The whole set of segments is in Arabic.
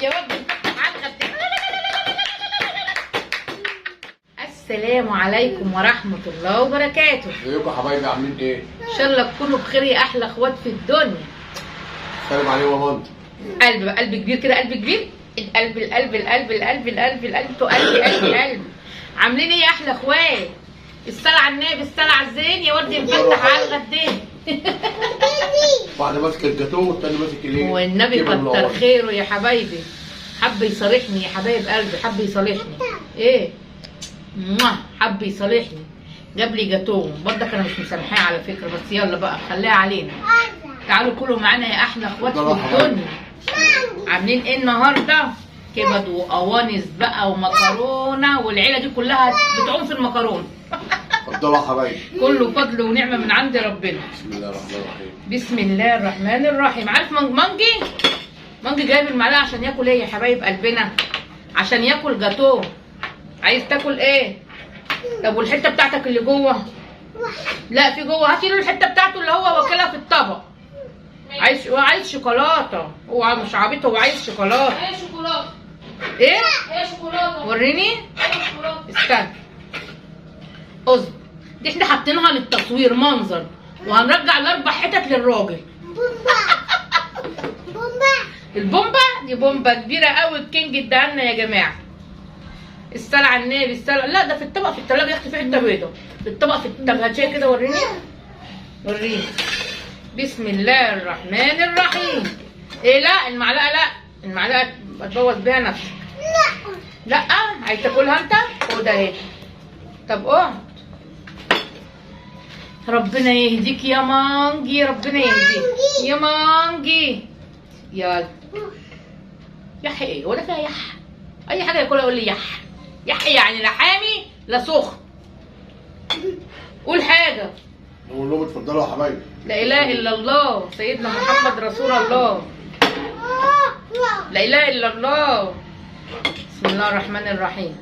يا واد السلام عليكم ورحمة الله وبركاته. ازيكم يا حبايبي عاملين ايه؟ ان شاء الله تكونوا بخير يا احلى اخوات في الدنيا. سلام عليكم يا مامتي. قلب بقى، قلب كبير كده، قلب كبير. القلب القلب القلب القلب القلب القلب تو قلبي قلبي قلبي. عاملين ايه يا احلى اخوات؟ الصلاة على النبي، الصلاة على الزين يا ورد مفتح على الغدين. واحد ماسك الجاتوه والتاني ماسك الايه؟ والنبي كتر خيره يا حبايبي. حب يصالحني يا حبايب قلبي، حب يصالحني. ايه؟ حب يصالحني. جاب لي جاتوه، برضك انا مش مسامحاه على فكره، بس يلا بقى خليها علينا. تعالوا كلوا معانا يا احلى اخوات في الدنيا. عاملين ايه النهارده؟ كبد وقوانص بقى ومكرونه، والعيله دي كلها بتعوم في المكرونه. اتفضلوا يا حبايبي. كله فضل ونعمه من عند ربنا. بسم الله الرحمن الرحيم. بسم الله الرحمن الرحيم. عارف مانجي؟ مانجي جايب المعلقه عشان ياكل ايه يا حبايب قلبنا؟ عشان ياكل جاتوه. عايز تاكل ايه؟ طب والحته بتاعتك اللي جوه؟ لا في جوه، هاتي له الحته بتاعته اللي هو واكلها في الطبق. عايز شوكولاته، هو مش عبيط، هو عايز شوكولاته. هي شوكولاته. ايه؟ هي شوكولاته. وريني. هي شوكولاته. استنى اصبر، دي احنا حاطينها للتصوير منظر، وهنرجع الاربع حتت للراجل. البومبا دي بومبا كبيره قوي، الكينج اداها لنا يا جماعه. الصلاة على النبي، الصلاة. لا ده في الطبق في التلاجة يا اختي، في حته بيضه في الطبق في التلاجة. هاتيها كده وريني. وريني. بسم الله الرحمن الرحيم. ايه لا المعلقه، لا المعلقه بتبوظ بيها نفسك. لا عايز تاكلها انت؟ خد اهي. طب اقعد. ربنا يهديك يا مانجي، ربنا يهديك يا مانجي. يلا. يح ايه؟ ولا فيها يح؟ اي حاجه ياكلها يقول لي يح. يح يعني لا حامي لا سخن. قول حاجه. نقول لهم اتفضلوا يا حبايبي. لا اله الا الله سيدنا محمد رسول الله. لا اله الا الله. بسم الله الرحمن الرحيم.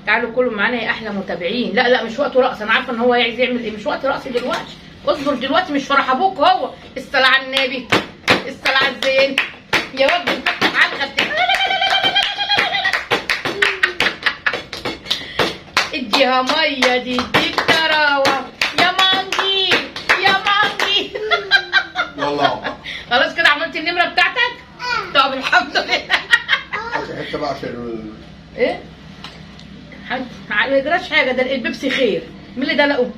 تعالوا كلوا معانا يا احلى متابعين. لا مش وقت رقص، انا عارفه ان هو عايز يعمل ايه، مش وقت رقص دلوقتي. اصبر دلوقتي، مش فرح ابوك هو. الصلاه على النبي، الصلاه على الزين يا ود مفتح على الغدين. اديها ميه دي اديك تراوه يا مانجي يا مانجي. يلا خلاص كده عملت النمره بتاعتك؟ طب الحمد لله. هات حته بقى عشان ايه؟ ما يجراش حاجه، ده البيبسي خير. مين اللي دلقه؟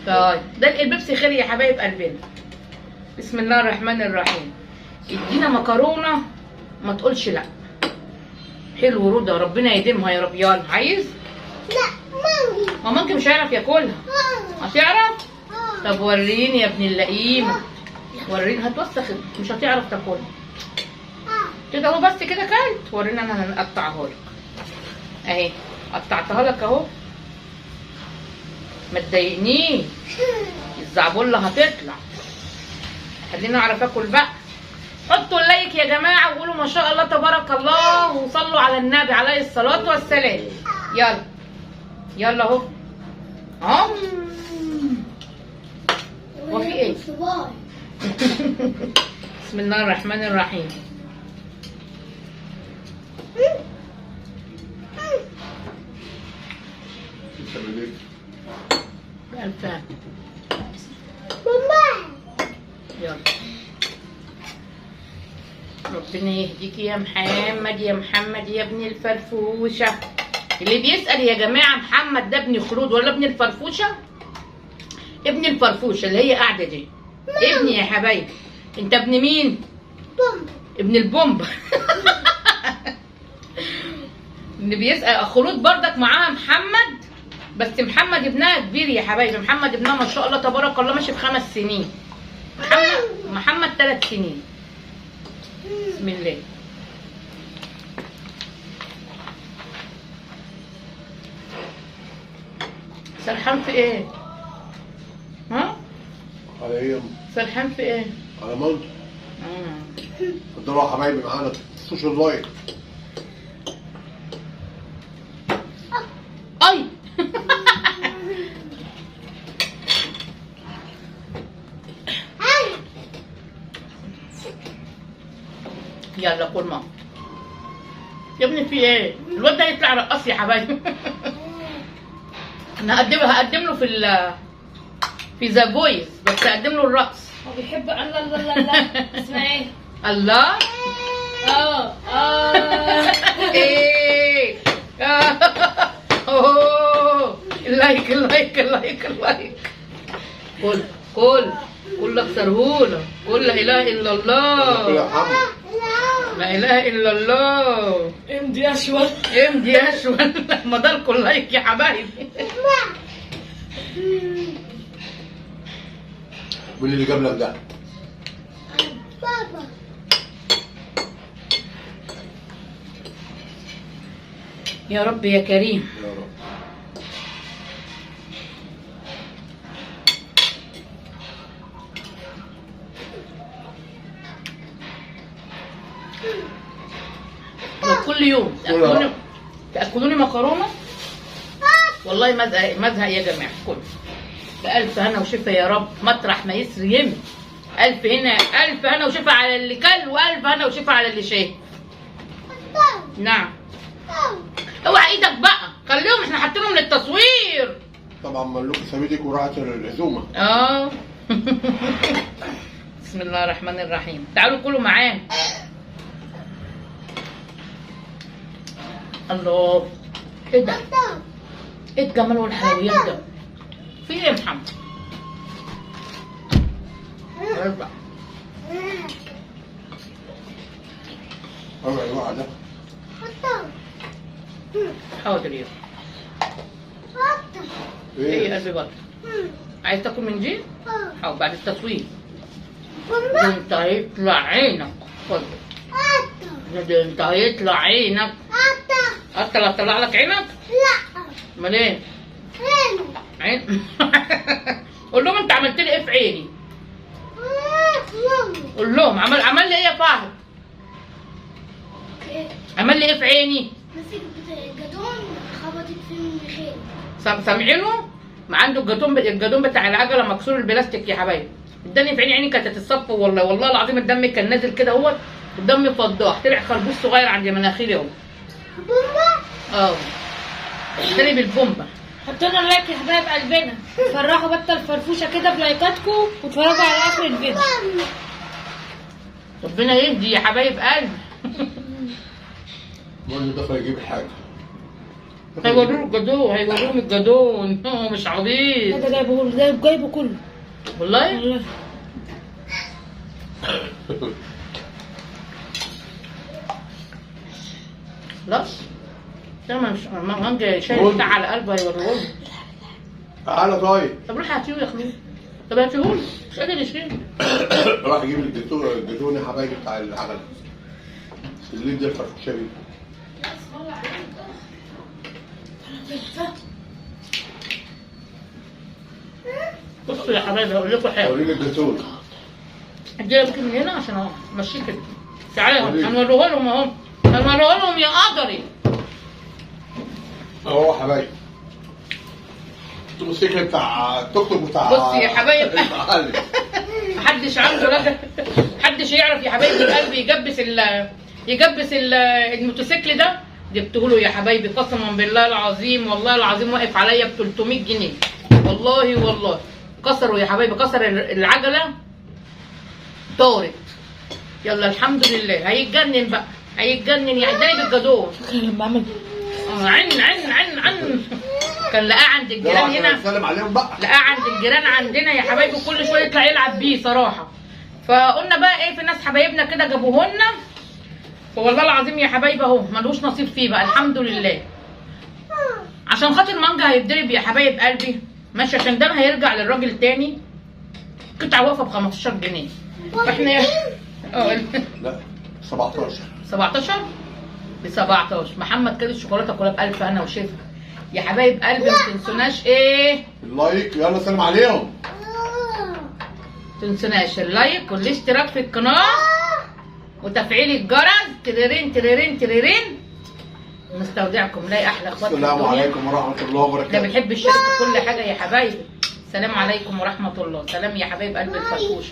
طيب ده البيبسي خير يا حبايب قلبنا. بسم الله الرحمن الرحيم. ادينا مكرونه ما تقولش لا. حلو رضا، ربنا يديمها يا رب. يلا عايز؟ لا مانجي. ما ممكن مش هيعرف ياكلها. هتعرف؟ طب وريني يا ابن اللئيمه، وريني. هتوسخ، مش هتعرف تاكلها كده اهو. بس كده كلت. وريني انا هنقطعها لك اهي. قطعتها لك اهو، ما تضايقنيش. الزعبله هتطلع، خليني اعرف اكل بقى. حطوا اللايك يا جماعه وقولوا ما شاء الله تبارك الله، وصلوا على النبي عليه الصلاه والسلام. يلا يلا اهو اهو. هو في ايه؟ بسم الله الرحمن الرحيم. بألفان. يلا ربنا يهديك يا محمد، يا محمد يا ابن الفرفوشه. اللي بيسأل يا جماعه، محمد ده ابن خلود ولا ابن الفرفوشه؟ ابن الفرفوشه اللي هي قاعده دي. ابني يا حبايبي. انت ابن مين؟ بومبا. ابن البومبا. اللي بيسأل خلود بردك معاها محمد، بس محمد ابنها كبير يا حبايبي. محمد ابنها ما شاء الله تبارك الله ماشي في 5 سنين. محمد 3 سنين. بسم الله. سرحان في ايه؟ ها؟ على ايه؟ سرحان في ايه؟ على مامتي. اتفضلوا يا حبايبي معانا، تنسوش اللايك. اي يلا كل ماما. يا ابني في ايه؟ الواد ده يطلع رقاص يا حبايبي. انا هقدم له في ذا فويس، بس هقدم له الرقص. هو بيحب الله الله الله الله. اسمها ايه؟ الله. ايه اوه، اللايك اللايك اللايك اللايك. كل اكسرهوله. قول لا اله الا الله. يا محمد لا اله الا الله. امضي اشول. امضي اشول. ما ده الكل لايك يا حبايبي. مين اللي جاب لك ده؟ بابا. يا رب يا كريم. يا رب. كل يوم تاكلوني مكرونه. والله مزهق يا جماعه. كل بألف هنا وشفا يا رب، مطرح ما يسري يم. ألف هنا وشفا على اللي كل، وألف هنا وشفا على اللي شاف. نعم. اوعى ايدك بقى، خليهم احنا حاطينهم للتصوير. طبعا ملوك سابتك وراحت العزومه. بسم الله الرحمن الرحيم. تعالوا كلوا معانا. الله، ايه ده؟ ايه الجمال والحلويات ده؟ في ايه يا محمد؟ ارجع. اوعى الوعد ده. حاضر يا ايه يا قلبي بطل. عايز تاكل من دي؟ حاضر بعد التصوير. ده انت هيطلع عينك. اتفضل. ده انت هيطلع عينك. قطع هطلع لك عينك؟ لا. امال ايه؟ عين. قول لهم انت عملت لي ايه في عيني؟ قول لهم عمل لي ايه يا فهد؟ عمل لي ايه في عيني؟ مسك الجدون خبطت في المخيل. سامعينه؟ ما عنده الجدون بتاع العجله مكسور البلاستيك يا حبايبي. اداني في عيني كانت هتتصفى والله العظيم الدم كان نازل كده اهوت، الدم فضاح، طلع خربوش صغير عند مناخيري اهو. بومبا. اشتري بالبومبا. حطوا لنا لايك يا حبايب قلبنا، فرحوا بطل فرفوشه كده بلايكاتكم واتفرجوا على اخر الفيديو. ربنا يهدي يا حبايب قلبي. بقول له دخل يجيب الحاجه. هيوروهم الجدون. هو مش عبيط. ده جايبه كله. والله؟ خلاص. ده مانجا شايل بتاع على قلبه هيوروهم. تعالى طيب. طب روح هاتيه يا اخويا. طب هاتيهولي، مش قادر يشيل. راح يجيب الجدون يا حبايبي بتاع العجل. اللي ده الفرفوشه دي. بصوا يا حبايبي هقول لكم حاجه. اوريك الجدون. اديها بك من هنا عشان اهو ماشي كده. تعالى هنوريه لهم اهو. هنوريه لهم يا قدري. اهو حبايبي. الموتوسيكل بتاع التوك توك بتاع. بص يا حبايب. محدش عنده لا، محدش يعرف يا حبايبي القلب يجبس الموتوسيكل ده. جبته له يا حبايبي قسما بالله العظيم، والله العظيم واقف عليا ب 300 جنيه. والله كسروا يا حبايبي، كسر العجله طارت. يلا الحمد لله. هيتجنن بقى، هيتجنن يعني. اداني بالجدون لما عمل عن كان لقاه عند الجيران هنا. سلم عليهم بقى. لقاه عند الجيران عندنا يا حبايبي، كل شويه يطلع يلعب بيه صراحه. فقلنا بقى ايه، في ناس حبايبنا كده جابوه لنا. فوالله العظيم يا حبايبي اهو ملوش نصيب فيه بقى الحمد لله. عشان خاطر مانجا هيتضرب يا حبايب قلبي ماشي، عشان ده هيرجع للراجل تاني. قطعه واقفه ب 15 جنيه. واحنا لا 17 ب 17. محمد كده الشوكولاته كلها بألف هنا وشفا يا حبايب قلبي. ما تنسوناش ايه؟ اللايك. يلا سلم عليهم. تنسوناش اللايك والاشتراك في القناه وتفعيل الجرس. تريرين. نستودعكم لا احلى اخوات في الدنيا. السلام عليكم ورحمه الله وبركاته. احنا بنحب الشركه في كل حاجه يا حبايبي. السلام عليكم ورحمه الله. سلام يا حبايب قلب الفرفوش.